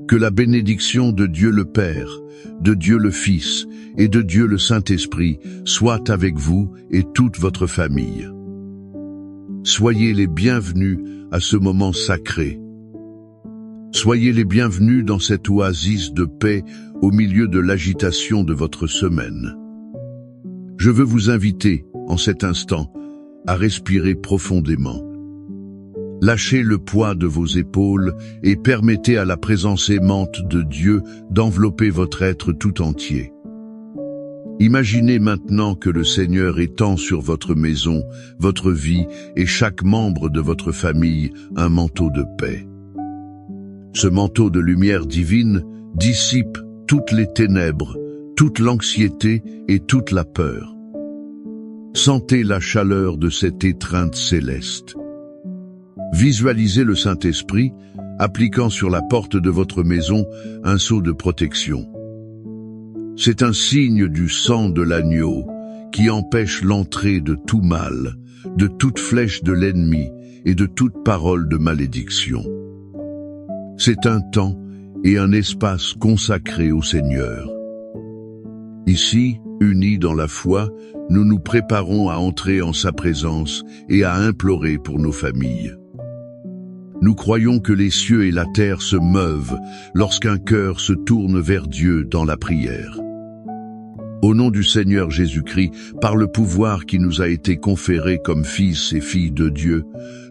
Que la bénédiction de Dieu le Père, de Dieu le Fils et de Dieu le Saint-Esprit soit avec vous et toute votre famille. Soyez les bienvenus à ce moment sacré. Soyez les bienvenus dans cette oasis de paix au milieu de l'agitation de votre semaine. Je veux vous inviter, en cet instant, à respirer profondément. Lâchez le poids de vos épaules et permettez à la présence aimante de Dieu d'envelopper votre être tout entier. Imaginez maintenant que le Seigneur étend sur votre maison, votre vie et chaque membre de votre famille un manteau de paix. Ce manteau de lumière divine dissipe toutes les ténèbres, toute l'anxiété et toute la peur. Sentez la chaleur de cette étreinte céleste. Visualisez le Saint-Esprit appliquant sur la porte de votre maison un sceau de protection. C'est un signe du sang de l'agneau qui empêche l'entrée de tout mal, de toute flèche de l'ennemi et de toute parole de malédiction. C'est un temps et un espace consacrés au Seigneur. Ici, unis dans la foi, nous nous préparons à entrer en sa présence et à implorer pour nos familles. Nous croyons que les cieux et la terre se meuvent lorsqu'un cœur se tourne vers Dieu dans la prière. Au nom du Seigneur Jésus-Christ, par le pouvoir qui nous a été conféré comme fils et filles de Dieu,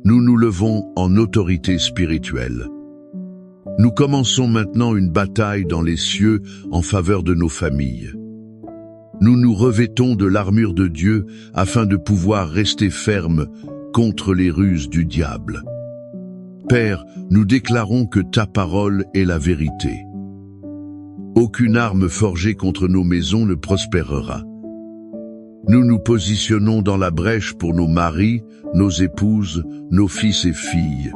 nous nous levons en autorité spirituelle. Nous commençons maintenant une bataille dans les cieux en faveur de nos familles. Nous nous revêtons de l'armure de Dieu afin de pouvoir rester fermes contre les ruses du diable. Père, nous déclarons que ta parole est la vérité. Aucune arme forgée contre nos maisons ne prospérera. Nous nous positionnons dans la brèche pour nos maris, nos épouses, nos fils et filles.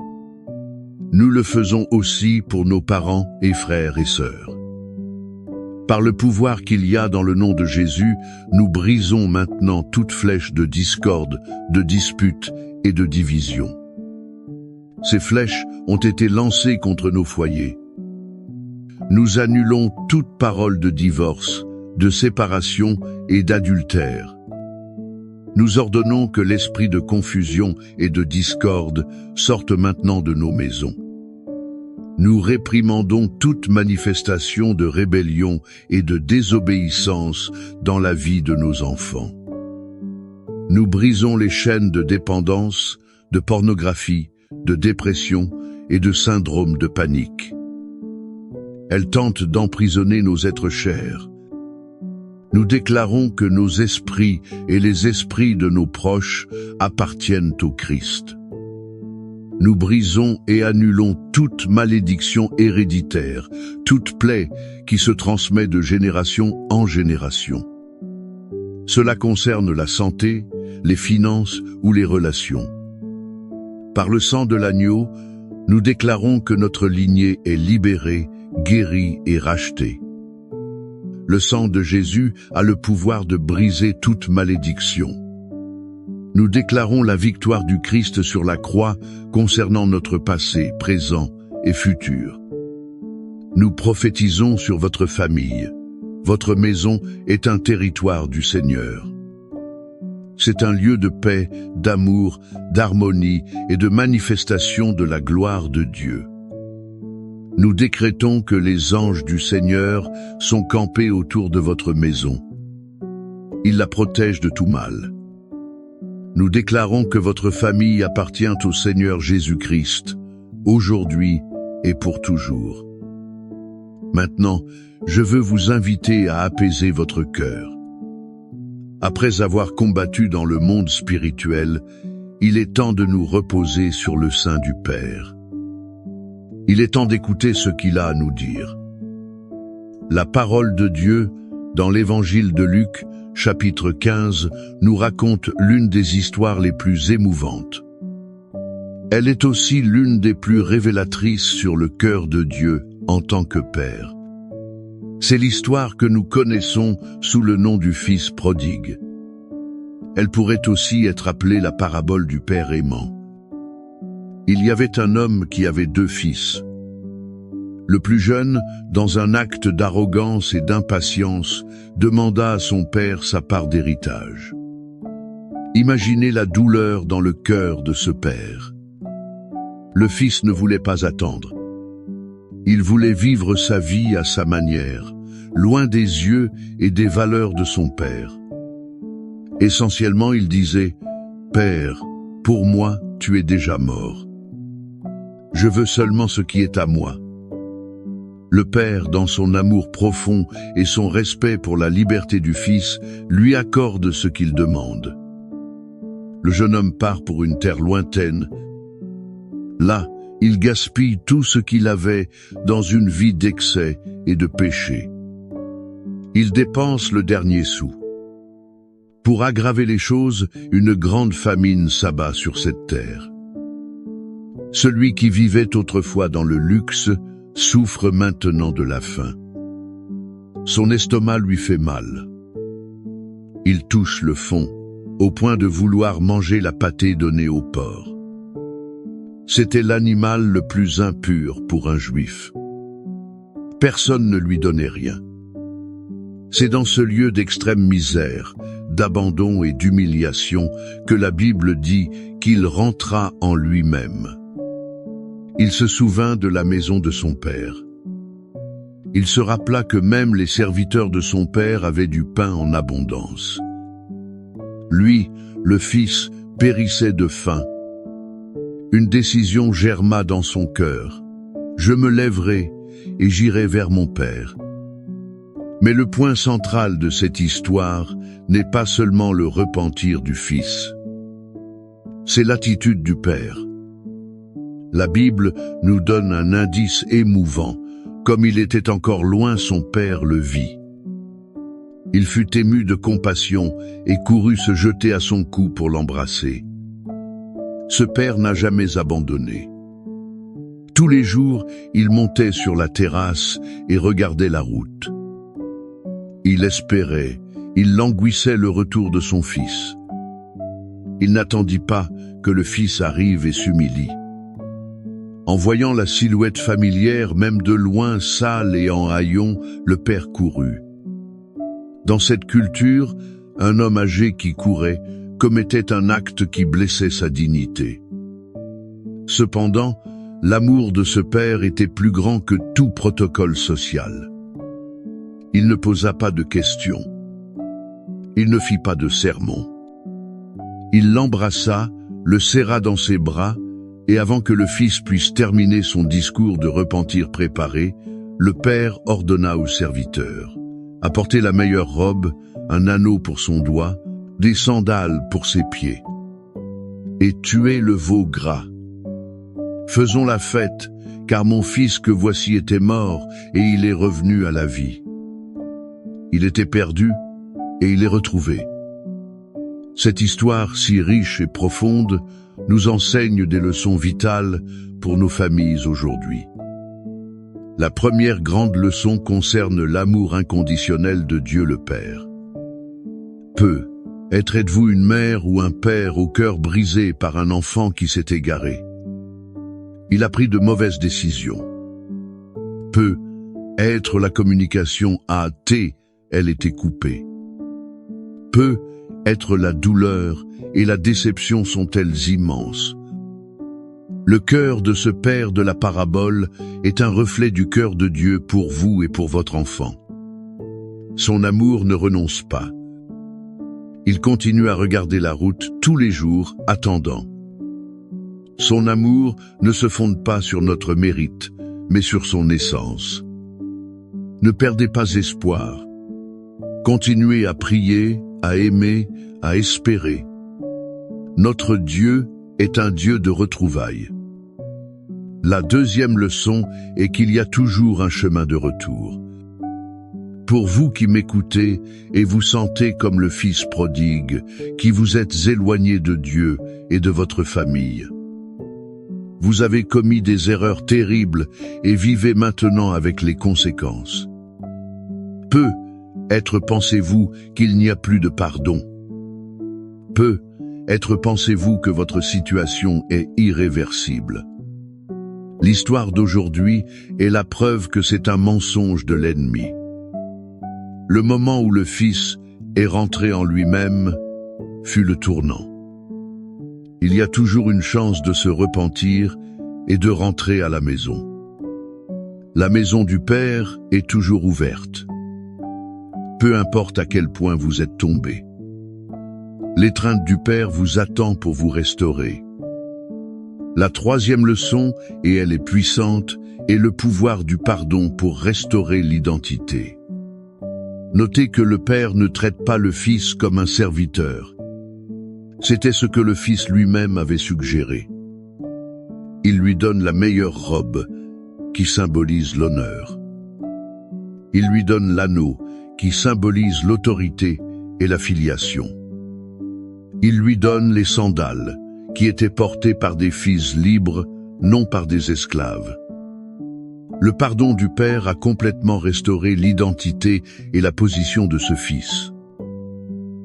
Nous le faisons aussi pour nos parents et frères et sœurs. Par le pouvoir qu'il y a dans le nom de Jésus, nous brisons maintenant toute flèche de discorde, de dispute et de division. Ces flèches ont été lancées contre nos foyers. Nous annulons toute parole de divorce, de séparation et d'adultère. Nous ordonnons que l'esprit de confusion et de discorde sorte maintenant de nos maisons. Nous réprimandons toute manifestation de rébellion et de désobéissance dans la vie de nos enfants. Nous brisons les chaînes de dépendance, de pornographie, de dépression et de syndrome de panique. Elles tentent d'emprisonner nos êtres chers. Nous déclarons que nos esprits et les esprits de nos proches appartiennent au Christ. Nous brisons et annulons toute malédiction héréditaire, toute plaie qui se transmet de génération en génération. Cela concerne la santé, les finances ou les relations. Par le sang de l'agneau, nous déclarons que notre lignée est libérée, guérie et rachetée. Le sang de Jésus a le pouvoir de briser toute malédiction. Nous déclarons la victoire du Christ sur la croix concernant notre passé, présent et futur. Nous prophétisons sur votre famille. Votre maison est un territoire du Seigneur. C'est un lieu de paix, d'amour, d'harmonie et de manifestation de la gloire de Dieu. Nous décrétons que les anges du Seigneur sont campés autour de votre maison. Ils la protègent de tout mal. Nous déclarons que votre famille appartient au Seigneur Jésus-Christ, aujourd'hui et pour toujours. Maintenant, je veux vous inviter à apaiser votre cœur. Après avoir combattu dans le monde spirituel, il est temps de nous reposer sur le sein du Père. Il est temps d'écouter ce qu'il a à nous dire. La parole de Dieu, dans l'Évangile de Luc, chapitre 15, nous raconte l'une des histoires les plus émouvantes. Elle est aussi l'une des plus révélatrices sur le cœur de Dieu en tant que Père. C'est l'histoire que nous connaissons sous le nom du Fils prodigue. Elle pourrait aussi être appelée la parabole du Père aimant. Il y avait un homme qui avait 2 fils. Le plus jeune, dans un acte d'arrogance et d'impatience, demanda à son père sa part d'héritage. Imaginez la douleur dans le cœur de ce père. Le fils ne voulait pas attendre. Il voulait vivre sa vie à sa manière, loin des yeux et des valeurs de son père. Essentiellement, il disait « Père, pour moi, tu es déjà mort. Je veux seulement ce qui est à moi. » Le père, dans son amour profond et son respect pour la liberté du fils, lui accorde ce qu'il demande. Le jeune homme part pour une terre lointaine. Là, il gaspille tout ce qu'il avait dans une vie d'excès et de péché. Il dépense le dernier sou. Pour aggraver les choses, une grande famine s'abat sur cette terre. Celui qui vivait autrefois dans le luxe souffre maintenant de la faim. Son estomac lui fait mal. Il touche le fond, au point de vouloir manger la pâtée donnée au porc. C'était l'animal le plus impur pour un juif. Personne ne lui donnait rien. C'est dans ce lieu d'extrême misère, d'abandon et d'humiliation que la Bible dit qu'il rentra en lui-même. Il se souvint de la maison de son père. Il se rappela que même les serviteurs de son père avaient du pain en abondance. Lui, le fils, périssait de faim. Une décision germa dans son cœur. Je me lèverai et j'irai vers mon père. Mais le point central de cette histoire n'est pas seulement le repentir du fils. C'est l'attitude du père. La Bible nous donne un indice émouvant. Comme il était encore loin, son père le vit. Il fut ému de compassion et courut se jeter à son cou pour l'embrasser. Ce père n'a jamais abandonné. Tous les jours, il montait sur la terrasse et regardait la route. Il espérait, il languissait le retour de son fils. Il n'attendit pas que le fils arrive et s'humilie. En voyant la silhouette familière, même de loin, sale et en haillons, le père courut. Dans cette culture, un homme âgé qui courait commettait un acte qui blessait sa dignité. Cependant, l'amour de ce père était plus grand que tout protocole social. Il ne posa pas de questions. Il ne fit pas de sermon. Il l'embrassa, le serra dans ses bras, et avant que le fils puisse terminer son discours de repentir préparé, le père ordonna aux serviteurs: apportez la meilleure robe, un anneau pour son doigt, des sandales pour ses pieds. Et tuez le veau gras. Faisons la fête, car mon fils que voici était mort, et il est revenu à la vie. Il était perdu, et il est retrouvé. Cette histoire si riche et profonde nous enseigne des leçons vitales pour nos familles aujourd'hui. La première grande leçon concerne l'amour inconditionnel de Dieu le Père. Êtes-vous une mère ou un père au cœur brisé par un enfant qui s'est égaré? Il a pris de mauvaises décisions. Être la communication elle était coupée. Être la douleur et la déception sont-elles immenses. Le cœur de ce père de la parabole est un reflet du cœur de Dieu pour vous et pour votre enfant. Son amour ne renonce pas. Il continue à regarder la route tous les jours, attendant. Son amour ne se fonde pas sur notre mérite, mais sur son essence. Ne perdez pas espoir. Continuez à prier, à aimer, à espérer. Notre Dieu est un Dieu de retrouvailles. La deuxième leçon est qu'il y a toujours un chemin de retour. Pour vous qui m'écoutez et vous sentez comme le fils prodigue, qui vous êtes éloigné de Dieu et de votre famille. Vous avez commis des erreurs terribles et vivez maintenant avec les conséquences. Pensez-vous qu'il n'y a plus de pardon? Pensez-vous que votre situation est irréversible? L'histoire d'aujourd'hui est la preuve que c'est un mensonge de l'ennemi. Le moment où le Fils est rentré en lui-même fut le tournant. Il y a toujours une chance de se repentir et de rentrer à la maison. La maison du Père est toujours ouverte. Peu importe à quel point vous êtes tombé. L'étreinte du Père vous attend pour vous restaurer. La troisième leçon, et elle est puissante, est le pouvoir du pardon pour restaurer l'identité. Notez que le Père ne traite pas le Fils comme un serviteur. C'était ce que le Fils lui-même avait suggéré. Il lui donne la meilleure robe, qui symbolise l'honneur. Il lui donne l'anneau, qui symbolise l'autorité et la filiation. Il lui donne les sandales, qui étaient portées par des fils libres, non par des esclaves. Le pardon du Père a complètement restauré l'identité et la position de ce Fils.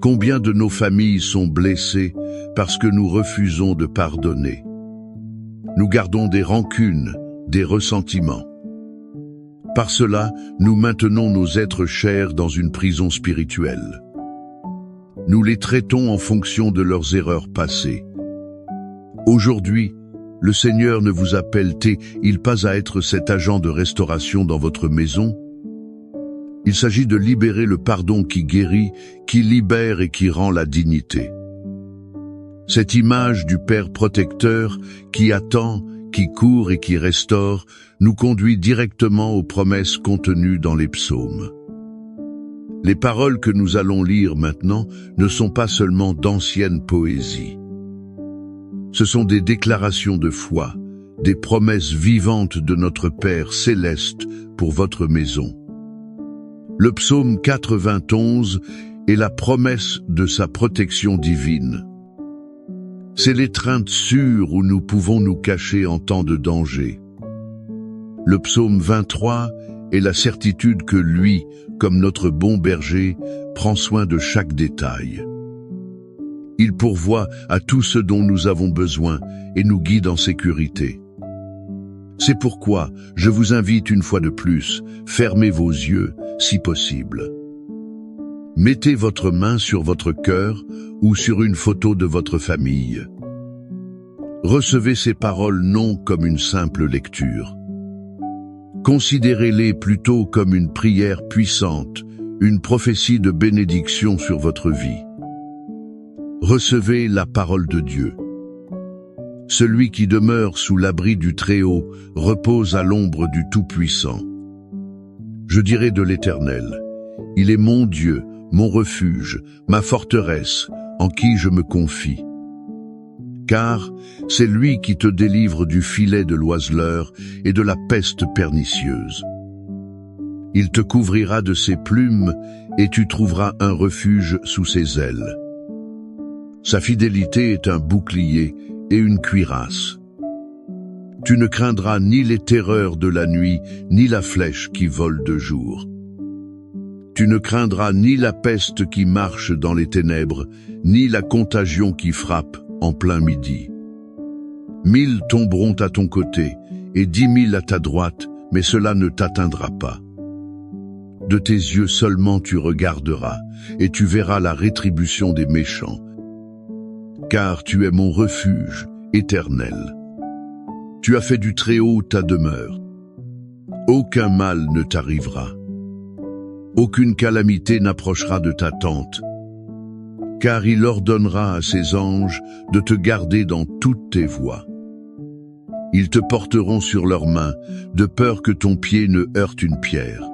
Combien de nos familles sont blessées parce que nous refusons de pardonner? Nous gardons des rancunes, des ressentiments. Par cela, nous maintenons nos êtres chers dans une prison spirituelle. Nous les traitons en fonction de leurs erreurs passées. Aujourd'hui, le Seigneur ne vous appelle-t-il pas à être cet agent de restauration dans votre maison? Il s'agit de libérer le pardon qui guérit, qui libère et qui rend la dignité. Cette image du Père protecteur qui attend, qui court et qui restaure, nous conduit directement aux promesses contenues dans les psaumes. Les paroles que nous allons lire maintenant ne sont pas seulement d'anciennes poésies. Ce sont des déclarations de foi, des promesses vivantes de notre Père céleste pour votre maison. Le psaume 91 est la promesse de sa protection divine. C'est l'étreinte sûre où nous pouvons nous cacher en temps de danger. Le psaume 23 est la certitude que lui, comme notre bon berger, prend soin de chaque détail. Il pourvoit à tout ce dont nous avons besoin et nous guide en sécurité. C'est pourquoi je vous invite une fois de plus, fermez vos yeux, si possible. Mettez votre main sur votre cœur ou sur une photo de votre famille. Recevez ces paroles non comme une simple lecture. Considérez-les plutôt comme une prière puissante, une prophétie de bénédiction sur votre vie. Recevez la parole de Dieu. Celui qui demeure sous l'abri du Très-Haut repose à l'ombre du Tout-Puissant. Je dirai de l'Éternel, il est mon Dieu, mon refuge, ma forteresse, en qui je me confie. Car c'est lui qui te délivre du filet de l'oiseleur et de la peste pernicieuse. Il te couvrira de ses plumes et tu trouveras un refuge sous ses ailes. Sa fidélité est un bouclier et une cuirasse. Tu ne craindras ni les terreurs de la nuit, ni la flèche qui vole de jour. Tu ne craindras ni la peste qui marche dans les ténèbres, ni la contagion qui frappe en plein midi. 1000 tomberont à ton côté, et 10 000 à ta droite, mais cela ne t'atteindra pas. De tes yeux seulement tu regarderas, et tu verras la rétribution des méchants. Car tu es mon refuge éternel. Tu as fait du Très-Haut ta demeure. Aucun mal ne t'arrivera. Aucune calamité n'approchera de ta tente. Car il ordonnera à ses anges de te garder dans toutes tes voies. Ils te porteront sur leurs mains, de peur que ton pied ne heurte une pierre.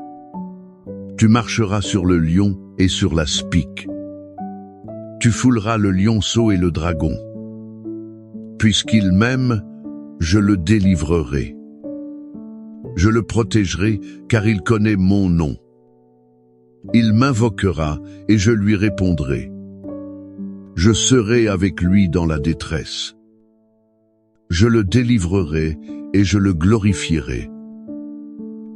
Tu marcheras sur le lion et sur la spique. Tu fouleras le lionceau et le dragon. Puisqu'il m'aime, je le délivrerai. Je le protégerai, car il connaît mon nom. Il m'invoquera et je lui répondrai. Je serai avec lui dans la détresse. Je le délivrerai et je le glorifierai.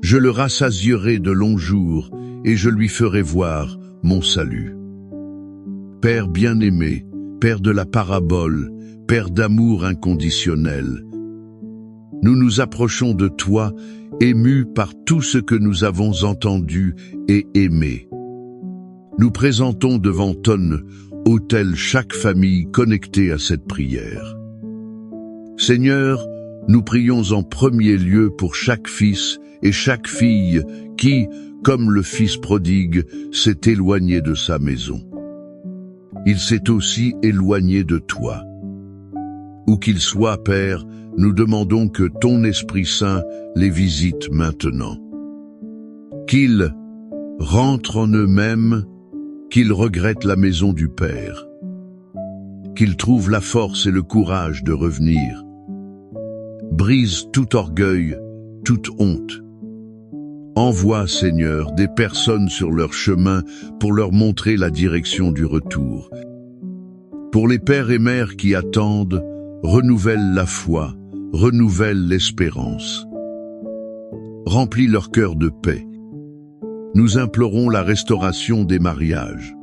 Je le rassasierai de longs jours et je lui ferai voir mon salut. Père bien-aimé, Père de la parabole, Père d'amour inconditionnel, nous nous approchons de toi, émus par tout ce que nous avons entendu et aimé. Nous présentons devant ton autel chaque famille connectée à cette prière. Seigneur, nous prions en premier lieu pour chaque fils et chaque fille qui, comme le fils prodigue, s'est éloigné de sa maison. Il s'est aussi éloigné de toi. Où qu'il soit, Père, nous demandons que ton Esprit Saint les visite maintenant. Qu'ils rentrent en eux-mêmes, qu'ils regrettent la maison du Père, qu'ils trouvent la force et le courage de revenir. Brise tout orgueil, toute honte. Envoie, Seigneur, des personnes sur leur chemin pour leur montrer la direction du retour. Pour les pères et mères qui attendent, renouvelle la foi, renouvelle l'espérance. Remplis leur cœur de paix. Nous implorons la restauration des mariages.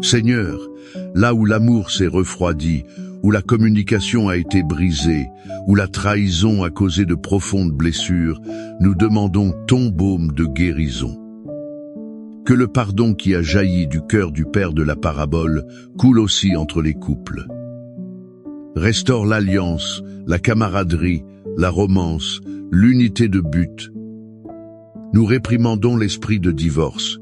Seigneur, là où l'amour s'est refroidi, où la communication a été brisée, où la trahison a causé de profondes blessures, nous demandons ton baume de guérison. Que le pardon qui a jailli du cœur du Père de la parabole coule aussi entre les couples. Restaure l'alliance, la camaraderie, la romance, l'unité de but. Nous réprimandons l'esprit de divorce.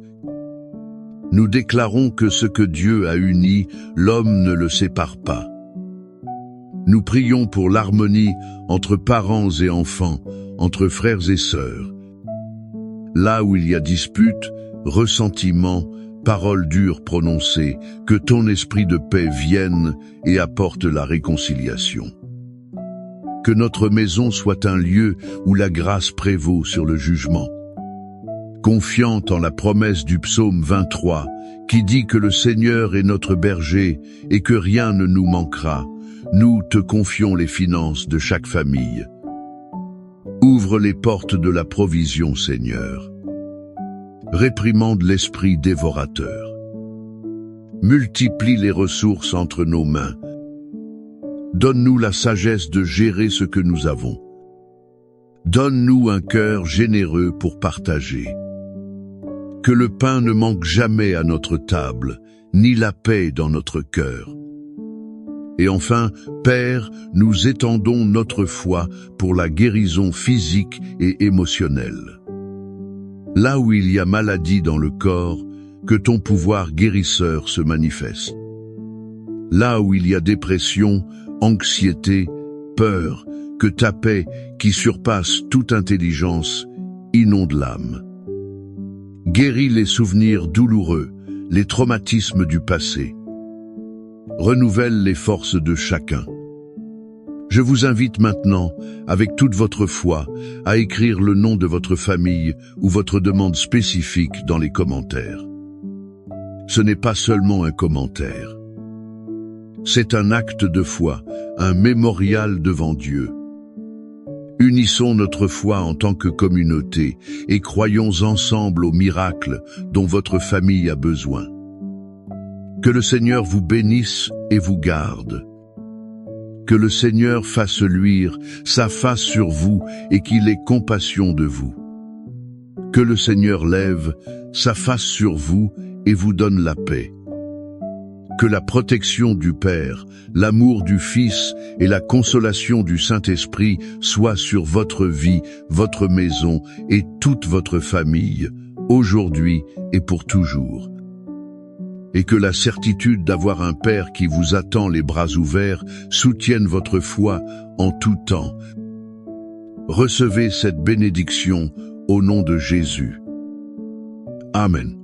Nous déclarons que ce que Dieu a uni, l'homme ne le sépare pas. Nous prions pour l'harmonie entre parents et enfants, entre frères et sœurs. Là où il y a dispute, ressentiment, paroles dures prononcées, que ton esprit de paix vienne et apporte la réconciliation. Que notre maison soit un lieu où la grâce prévaut sur le jugement. Confiante en la promesse du psaume 23, qui dit que le Seigneur est notre berger et que rien ne nous manquera, nous te confions les finances de chaque famille. Ouvre les portes de la provision, Seigneur. Réprimande l'esprit dévorateur. Multiplie les ressources entre nos mains. Donne-nous la sagesse de gérer ce que nous avons. Donne-nous un cœur généreux pour partager. Que le pain ne manque jamais à notre table, ni la paix dans notre cœur. Et enfin, Père, nous étendons notre foi pour la guérison physique et émotionnelle. Là où il y a maladie dans le corps, que ton pouvoir guérisseur se manifeste. Là où il y a dépression, anxiété, peur, que ta paix, qui surpasse toute intelligence, inonde l'âme. Guéris les souvenirs douloureux, les traumatismes du passé. Renouvelle les forces de chacun. Je vous invite maintenant, avec toute votre foi, à écrire le nom de votre famille ou votre demande spécifique dans les commentaires. Ce n'est pas seulement un commentaire. C'est un acte de foi, un mémorial devant Dieu. Unissons notre foi en tant que communauté et croyons ensemble au miracle dont votre famille a besoin. Que le Seigneur vous bénisse et vous garde. Que le Seigneur fasse luire sa face sur vous et qu'il ait compassion de vous. Que le Seigneur lève sa face sur vous et vous donne la paix. Que la protection du Père, l'amour du Fils et la consolation du Saint-Esprit soient sur votre vie, votre maison et toute votre famille, aujourd'hui et pour toujours. Et que la certitude d'avoir un Père qui vous attend les bras ouverts soutienne votre foi en tout temps. Recevez cette bénédiction au nom de Jésus. Amen.